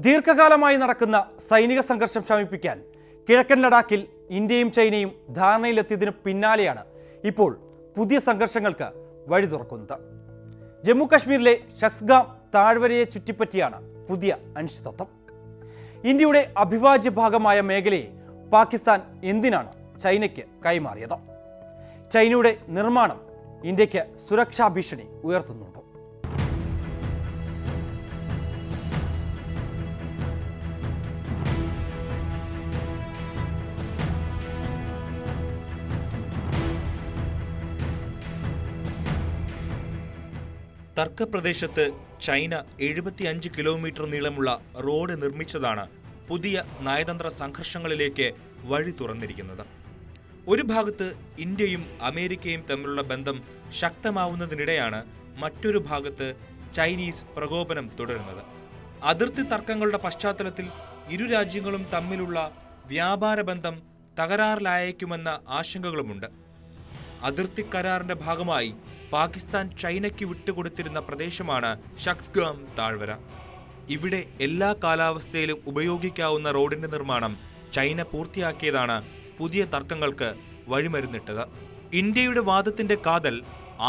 ദീർഘകാലമായി നടക്കുന്ന സൈനിക സംഘർഷം ശമിപ്പിക്കാൻ കിഴക്കൻ ലഡാക്കിൽ ഇന്ത്യയും ചൈനയും ധാരണയിലെത്തിയതിനു പിന്നാലെയാണ് ഇപ്പോൾ പുതിയ സംഘർഷങ്ങൾക്ക് വഴി തുറക്കുന്നത്. ജമ്മു കാശ്മീരിലെ ഷക്സ്ഗാം താഴ്വരയെ ചുറ്റിപ്പറ്റിയാണ് പുതിയ അനിശ്ചിതത്വം. ഇന്ത്യയുടെ അവിഭാജ്യ ഭാഗമായ മേഖലയെ പാകിസ്ഥാൻ എന്തിനാണ് ചൈനയ്ക്ക് കൈമാറിയത്? ചൈനയുടെ നിർമ്മാണം ഇന്ത്യക്ക് സുരക്ഷാ ഭീഷണി ഉയർത്തുന്നുണ്ടോ? തർക്കപ്രദേശത്ത് ചൈന 75 കിലോമീറ്റർ നീളമുള്ള റോഡ് നിർമ്മിച്ചതാണ് പുതിയ നയതന്ത്ര സംഘർഷങ്ങളിലേക്ക് വഴി തുറന്നിരിക്കുന്നത്. ഒരു ഭാഗത്ത് ഇന്ത്യയും അമേരിക്കയും തമ്മിലുള്ള ബന്ധം ശക്തമാവുന്നതിനിടെയാണ് മറ്റൊരു ഭാഗത്ത് ചൈനീസ് പ്രകോപനം തുടരുന്നത്. അതിർത്തി തർക്കങ്ങളുടെ പശ്ചാത്തലത്തിൽ ഇരു രാജ്യങ്ങളും തമ്മിലുള്ള വ്യാപാര ബന്ധം തകരാറിലായേക്കുമെന്ന ആശങ്കകളുമുണ്ട്. അതിർത്തി കരാറിന്റെ ഭാഗമായി പാകിസ്ഥാൻ ചൈനയ്ക്ക് വിട്ടുകൊടുത്തിരുന്ന പ്രദേശമാണ് ഷക്സ്ഗാം താഴ്വര. ഇവിടെ എല്ലാ കാലാവസ്ഥയിലും ഉപയോഗിക്കാവുന്ന റോഡിന്റെ നിർമ്മാണം ചൈന പൂർത്തിയാക്കിയതാണ് പുതിയ തർക്കങ്ങൾക്ക് വഴിമരുന്നിട്ടത്. ഇന്ത്യയുടെ വാദത്തിന്റെ കാതൽ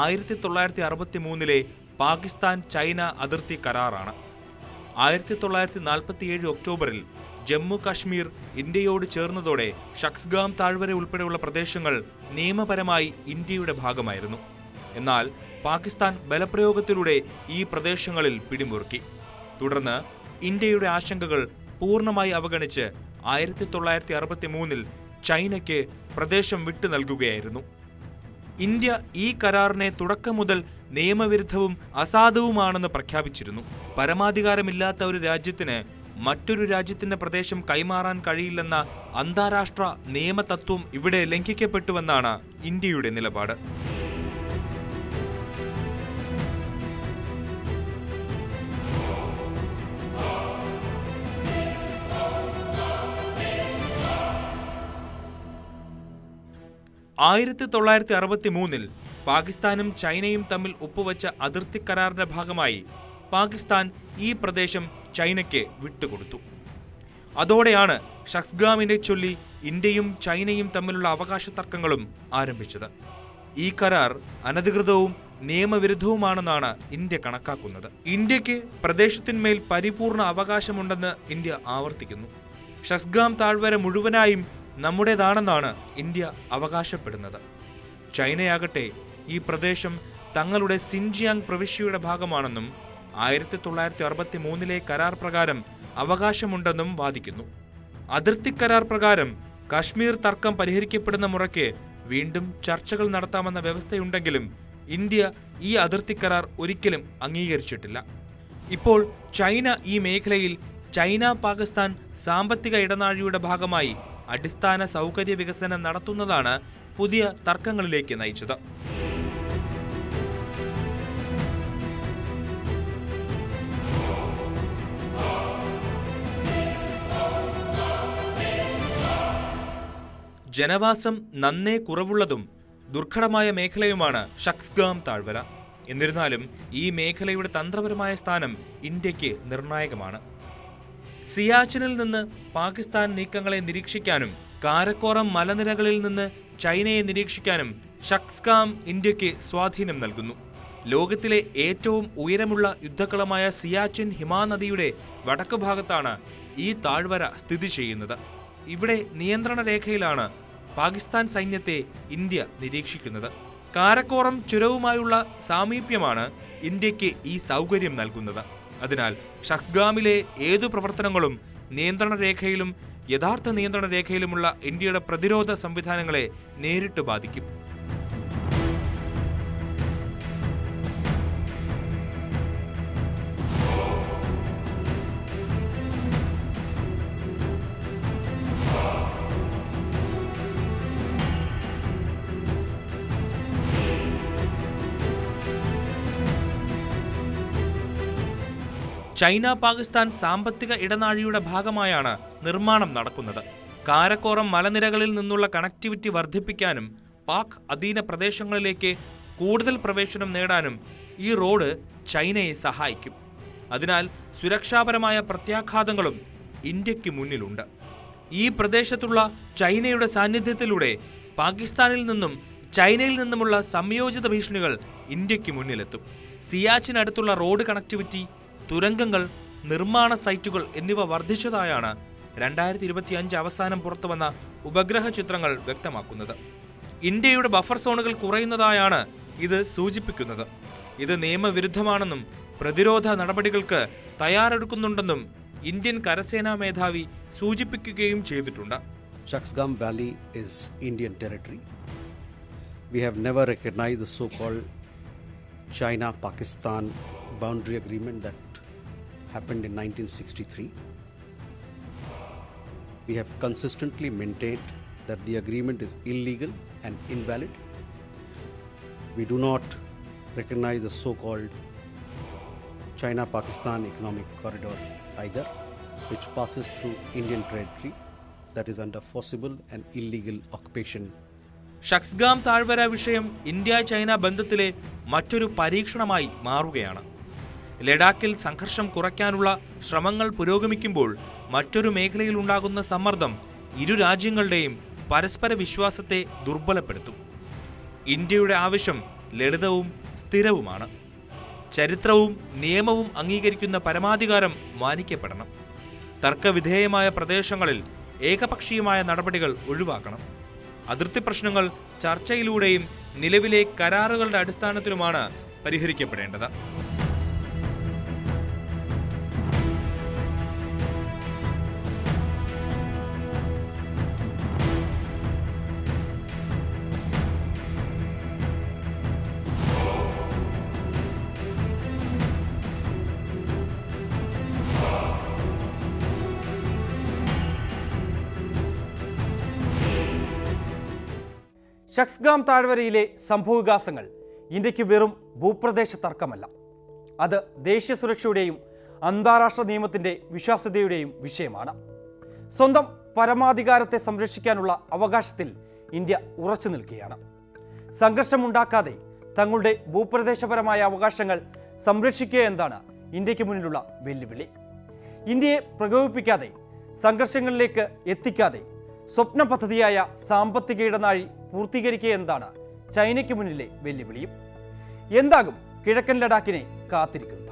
1963 പാകിസ്ഥാൻ ചൈന അതിർത്തി കരാറാണ്. 1947 ഒക്ടോബറിൽ ജമ്മു കാശ്മീർ ഇന്ത്യയോട് ചേർന്നതോടെ ഷക്സ്ഗാം താഴ്വര ഉൾപ്പെടെയുള്ള പ്രദേശങ്ങൾ നിയമപരമായി ഇന്ത്യയുടെ ഭാഗമായിരുന്നു. എന്നാൽ പാകിസ്ഥാൻ ബലപ്രയോഗത്തിലൂടെ ഈ പ്രദേശങ്ങളിൽ പിടിമുറുക്കി. തുടർന്ന് ഇന്ത്യയുടെ ആശങ്കകൾ പൂർണ്ണമായി അവഗണിച്ച് 1963 ചൈനയ്ക്ക് പ്രദേശം വിട്ടു നൽകുകയായിരുന്നു. ഇന്ത്യ ഈ കരാറിനെ തുടക്കം മുതൽ നിയമവിരുദ്ധവും അസാധുവുമാണെന്ന് പ്രഖ്യാപിച്ചിരുന്നു. പരമാധികാരമില്ലാത്ത ഒരു രാജ്യത്തിന് മറ്റൊരു രാജ്യത്തിന്റെ പ്രദേശം കൈമാറാൻ കഴിയില്ലെന്ന അന്താരാഷ്ട്ര നിയമതത്വം ഇവിടെ ലംഘിക്കപ്പെട്ടുവെന്നാണ് ഇന്ത്യയുടെ നിലപാട്. ആയിരത്തി 1963 പാകിസ്ഥാനും ചൈനയും തമ്മിൽ ഒപ്പുവെച്ച അതിർത്തി കരാറിന്റെ ഭാഗമായി പാകിസ്ഥാൻ ഈ പ്രദേശം ചൈനയ്ക്ക് വിട്ടുകൊടുത്തു. അതോടെയാണ് ഷക്സ്ഗാമിനെ ചൊല്ലി ഇന്ത്യയും ചൈനയും തമ്മിലുള്ള അവകാശ തർക്കങ്ങളും ആരംഭിച്ചത്. ഈ കരാർ അനധികൃതവും നിയമവിരുദ്ധവുമാണെന്നാണ് ഇന്ത്യ കണക്കാക്കുന്നത്. ഇന്ത്യക്ക് പ്രദേശത്തിന്മേൽ പരിപൂർണ അവകാശമുണ്ടെന്ന് ഇന്ത്യ ആവർത്തിക്കുന്നു. ഷക്സ്ഗാം താഴ്വര മുഴുവനായും നമ്മുടേതാണെന്നാണ് ഇന്ത്യ അവകാശപ്പെടുന്നത്. ചൈനയാകട്ടെ ഈ പ്രദേശം തങ്ങളുടെ സിൻജിയാങ് പ്രവിശ്യയുടെ ഭാഗമാണെന്നും 1963 കരാർ പ്രകാരം അവകാശമുണ്ടെന്നും വാദിക്കുന്നു. അതിർത്തി കരാർ പ്രകാരം കാശ്മീർ തർക്കം പരിഹരിക്കപ്പെടുന്ന മുറയ്ക്ക് വീണ്ടും ചർച്ചകൾ നടത്താമെന്ന വ്യവസ്ഥയുണ്ടെങ്കിലും ഇന്ത്യ ഈ അതിർത്തി കരാർ ഒരിക്കലും അംഗീകരിച്ചിട്ടില്ല. ഇപ്പോൾ ചൈന ഈ മേഖലയിൽ ചൈന പാകിസ്ഥാൻ സാമ്പത്തിക ഇടനാഴിയുടെ ഭാഗമായി അടിസ്ഥാന സൗകര്യ വികസനം നടത്തുന്നതാണ് പുതിയ തർക്കങ്ങളിലേക്ക് നയിച്ചത്. ജനവാസം നന്നേ കുറവുള്ളതും ദുർഘടമായ മേഖലയുമാണ് ഷക്സ്ഗാം താഴ്വര. എന്നിരുന്നാലും ഈ മേഖലയുടെ തന്ത്രപരമായ സ്ഥാനം ഇന്ത്യക്ക് നിർണായകമാണ്. സിയാച്ചിനിൽ നിന്ന് പാകിസ്ഥാൻ നീക്കങ്ങളെ നിരീക്ഷിക്കാനും കാരക്കോറം മലനിരകളിൽ നിന്ന് ചൈനയെ നിരീക്ഷിക്കാനും ഷക്സ്ഗാം ഇന്ത്യക്ക് സ്വാധീനം നൽകുന്നു. ലോകത്തിലെ ഏറ്റവും ഉയരമുള്ള യുദ്ധക്കളമായ സിയാച്ചിൻ ഹിമാനദിയുടെ വടക്കു ഭാഗത്താണ് ഈ താഴ്വര സ്ഥിതി ചെയ്യുന്നത്. ഇവിടെ നിയന്ത്രണ രേഖയിലാണ് പാകിസ്ഥാൻ സൈന്യത്തെ ഇന്ത്യ നിരീക്ഷിക്കുന്നത്. കാരക്കോറം ചുരവുമായുള്ള സാമീപ്യമാണ് ഇന്ത്യക്ക് ഈ സൗകര്യം നൽകുന്നത്. അതിനാൽ ഷക്സ്ഗാമിലെ ഏതു പ്രവർത്തനങ്ങളും നിയന്ത്രണ രേഖയിലും യഥാർത്ഥ നിയന്ത്രണ രേഖയിലുമുള്ള ഇന്ത്യയുടെ പ്രതിരോധ സംവിധാനങ്ങളെ നേരിട്ട് ബാധിക്കും. ചൈന പാകിസ്ഥാൻ സാമ്പത്തിക ഇടനാഴിയുടെ ഭാഗമായാണ് നിർമ്മാണം നടക്കുന്നത്. കാരക്കോറം മലനിരകളിൽ നിന്നുള്ള കണക്ടിവിറ്റി വർദ്ധിപ്പിക്കാനും പാക് അധീന പ്രദേശങ്ങളിലേക്ക് കൂടുതൽ പ്രവേശനം നേടാനും ഈ റോഡ് ചൈനയെ സഹായിക്കും. അതിനാൽ സുരക്ഷാപരമായ പ്രത്യാഘാതങ്ങളും ഇന്ത്യക്ക് മുന്നിലുണ്ട്. ഈ പ്രദേശത്തുള്ള ചൈനയുടെ സാന്നിധ്യത്തിലൂടെ പാകിസ്ഥാനിൽ നിന്നും ചൈനയിൽ നിന്നുമുള്ള സംയോജിത ഭീഷണികൾ ഇന്ത്യക്ക് മുന്നിലെത്തും. സിയാച്ചിനടുത്തുള്ള റോഡ് കണക്ടിവിറ്റി, തുരങ്കങ്ങൾ, നിർമ്മാണ സൈറ്റുകൾ എന്നിവ വർദ്ധിച്ചതായാണ് 2025 അവസാനം പുറത്തുവന്ന ഉപഗ്രഹ ചിത്രങ്ങൾ വ്യക്തമാക്കുന്നത്. ഇന്ത്യയുടെ ബഫർ സോണുകൾ കുറയുന്നതായാണ് ഇത് സൂചിപ്പിക്കുന്നത്. ഇത് നിയമവിരുദ്ധമാണെന്നും പ്രതിരോധ നടപടികൾക്ക് തയ്യാറെടുക്കുന്നുണ്ടെന്നും ഇന്ത്യൻ കരസേനാ മേധാവി സൂചിപ്പിക്കുകയും ചെയ്തിട്ടുണ്ട്. Shaksgam Valley is Indian territory. We have never recognized the so-called China-Pakistan boundary agreement that happened in 1963. We have consistently maintained that the agreement is illegal and invalid. We do not recognize the so-called China-Pakistan economic corridor either, which passes through Indian territory that is under forcible and illegal occupation. ഷക്സ്ഗാം താഴ്വര വിഷയം India China ബന്ധത്തിലെ മറ്റൊരു പരീക്ഷണമായി മാറുകയാണ്. ലഡാക്കിൽ സംഘർഷം കുറയ്ക്കാനുള്ള ശ്രമങ്ങൾ പുരോഗമിക്കുമ്പോൾ മറ്റൊരു മേഖലയിൽ ഉണ്ടാകുന്ന സമ്മർദ്ദം ഇരു രാജ്യങ്ങളുടെയും പരസ്പര വിശ്വാസത്തെ ദുർബലപ്പെടുത്തും. ഇന്ത്യയുടെ ആവശ്യം ലളിതവും സ്ഥിരവുമാണ്. ചരിത്രവും നിയമവും അംഗീകരിക്കുന്ന പരമാധികാരം മാനിക്കപ്പെടണം. തർക്കവിധേയമായ പ്രദേശങ്ങളിൽ ഏകപക്ഷീയമായ നടപടികൾ ഒഴിവാക്കണം. അതിർത്തി പ്രശ്നങ്ങൾ ചർച്ചയിലൂടെയും നിലവിലെ കരാറുകളുടെ അടിസ്ഥാനത്തിലുമാണ് പരിഹരിക്കപ്പെടേണ്ടത്. ഷക്സ്ഗാം താഴ്വരയിലെ സംഭവവികാസങ്ങൾ ഇന്ത്യക്ക് വെറും ഭൂപ്രദേശ തർക്കമല്ല. അത് ദേശീയ സുരക്ഷയുടെയും അന്താരാഷ്ട്ര നിയമത്തിൻ്റെ വിശ്വാസ്യതയുടെയും വിഷയമാണ്. സ്വന്തം പരമാധികാരത്തെ സംരക്ഷിക്കാനുള്ള അവകാശത്തിൽ ഇന്ത്യ ഉറച്ചു നിൽക്കുകയാണ്. സംഘർഷമുണ്ടാക്കാതെ തങ്ങളുടെ ഭൂപ്രദേശപരമായ അവകാശങ്ങൾ സംരക്ഷിക്കുക എന്നതാണ് ഇന്ത്യക്ക് മുന്നിലുള്ള വെല്ലുവിളി. ഇന്ത്യയെ പ്രകോപിപ്പിക്കാതെ, സംഘർഷങ്ങളിലേക്ക് എത്തിക്കാതെ സ്വപ്ന പദ്ധതിയായ സാമ്പത്തിക ഇടനാഴി പൂർത്തീകരിക്കുക എന്നതാണ് ചൈനയ്ക്ക് മുന്നിലെ വെല്ലുവിളിയും. എന്താകും കിഴക്കൻ ലഡാക്കിനെ കാത്തിരിക്കുന്നത്?